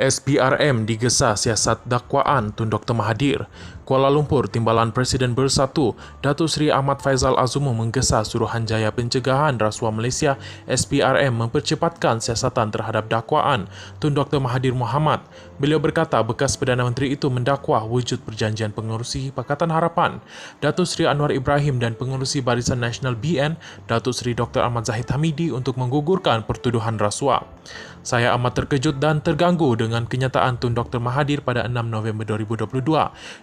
SPRM digesa siasat dakwaan Tun Dr. Mahathir. Kuala Lumpur, Timbalan Presiden Bersatu, Datuk Seri Ahmad Faizal Azumu menggesa Suruhanjaya Pencegahan Rasuah Malaysia SPRM mempercepatkan siasatan terhadap dakwaan Tun Dr. Mahathir Mohamad. Beliau berkata bekas Perdana Menteri itu mendakwa wujud perjanjian pengerusi Pakatan Harapan Datuk Seri Anwar Ibrahim dan pengerusi Barisan Nasional BN Datuk Seri Dr. Ahmad Zahid Hamidi untuk menggugurkan pertuduhan rasuah. Saya amat terkejut dan terganggu dengan kenyataan Tun Dr. Mahathir pada 6 November 2022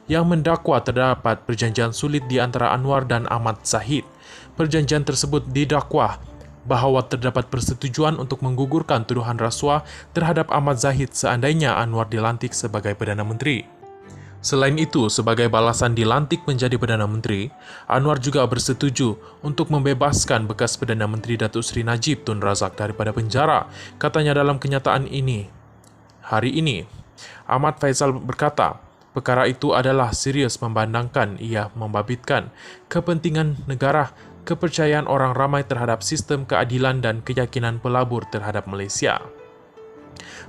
yang mendakwa terdapat perjanjian sulit di antara Anwar dan Ahmad Zahid. Perjanjian tersebut didakwa bahawa terdapat persetujuan untuk menggugurkan tuduhan rasuah terhadap Ahmad Zahid seandainya Anwar dilantik sebagai Perdana Menteri. Selain itu, sebagai balasan dilantik menjadi Perdana Menteri, Anwar juga bersetuju untuk membebaskan bekas Perdana Menteri Datuk Seri Najib Tun Razak daripada penjara, katanya dalam kenyataan ini. Hari ini, Ahmad Faizal berkata, perkara itu adalah serius memandangkan ia membabitkan kepentingan negara, kepercayaan orang ramai terhadap sistem keadilan dan keyakinan pelabur terhadap Malaysia.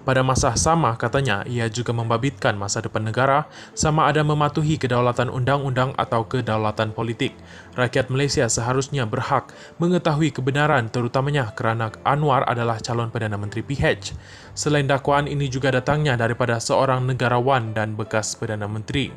Pada masa sama, katanya, ia juga membabitkan masa depan negara sama ada mematuhi kedaulatan undang-undang atau kedaulatan politik. Rakyat Malaysia seharusnya berhak mengetahui kebenaran terutamanya kerana Anwar adalah calon Perdana Menteri PH. Selain dakwaan ini juga datangnya daripada seorang negarawan dan bekas Perdana Menteri.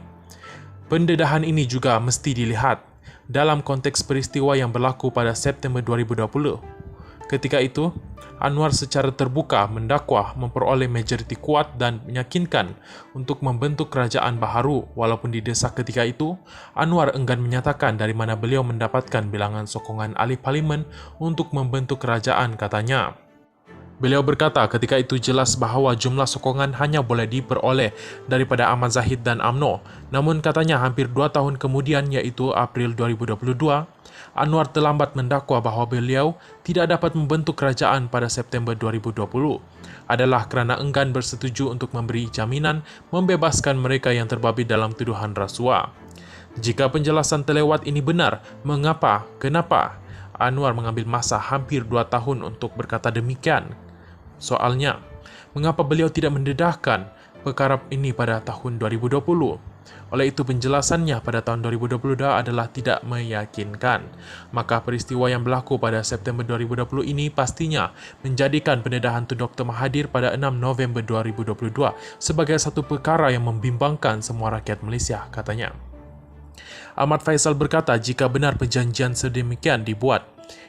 Pendedahan ini juga mesti dilihat dalam konteks peristiwa yang berlaku pada September 2020. Ketika itu, Anwar secara terbuka mendakwa memperoleh majoriti kuat dan meyakinkan untuk membentuk kerajaan baharu. Walaupun didesak ketika itu, Anwar enggan menyatakan dari mana beliau mendapatkan bilangan sokongan ahli parlimen untuk membentuk kerajaan, katanya. Beliau berkata ketika itu jelas bahawa jumlah sokongan hanya boleh diperoleh daripada Ahmad Zahid dan UMNO. Namun katanya hampir 2 tahun kemudian iaitu April 2022, Anwar terlambat mendakwa bahawa beliau tidak dapat membentuk kerajaan pada September 2020 adalah kerana enggan bersetuju untuk memberi jaminan membebaskan mereka yang terbabit dalam tuduhan rasuah. Jika penjelasan terlewat ini benar, kenapa Anwar mengambil masa hampir 2 tahun untuk berkata demikian? Soalnya, mengapa beliau tidak mendedahkan perkara ini pada tahun 2020? Oleh itu penjelasannya pada tahun 2022 adalah tidak meyakinkan. Maka peristiwa yang berlaku pada September 2020 ini pastinya menjadikan pendedahan Tun Dr. Mahathir pada 6 November 2022 sebagai satu perkara yang membimbangkan semua rakyat Malaysia, katanya. Ahmad Faizal berkata jika benar perjanjian sedemikian dibuat,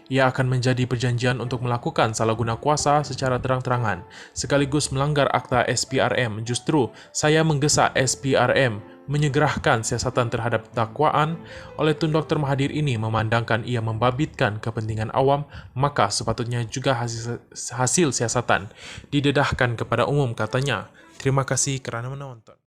ia akan menjadi perjanjian untuk melakukan salah guna kuasa secara terang-terangan sekaligus melanggar akta SPRM. Justru saya menggesa SPRM menyegerakan siasatan terhadap dakwaan oleh Tun Dr. Mahathir ini memandangkan ia membabitkan kepentingan awam, maka sepatutnya juga hasil siasatan didedahkan kepada umum, katanya. Terima kasih kerana menonton.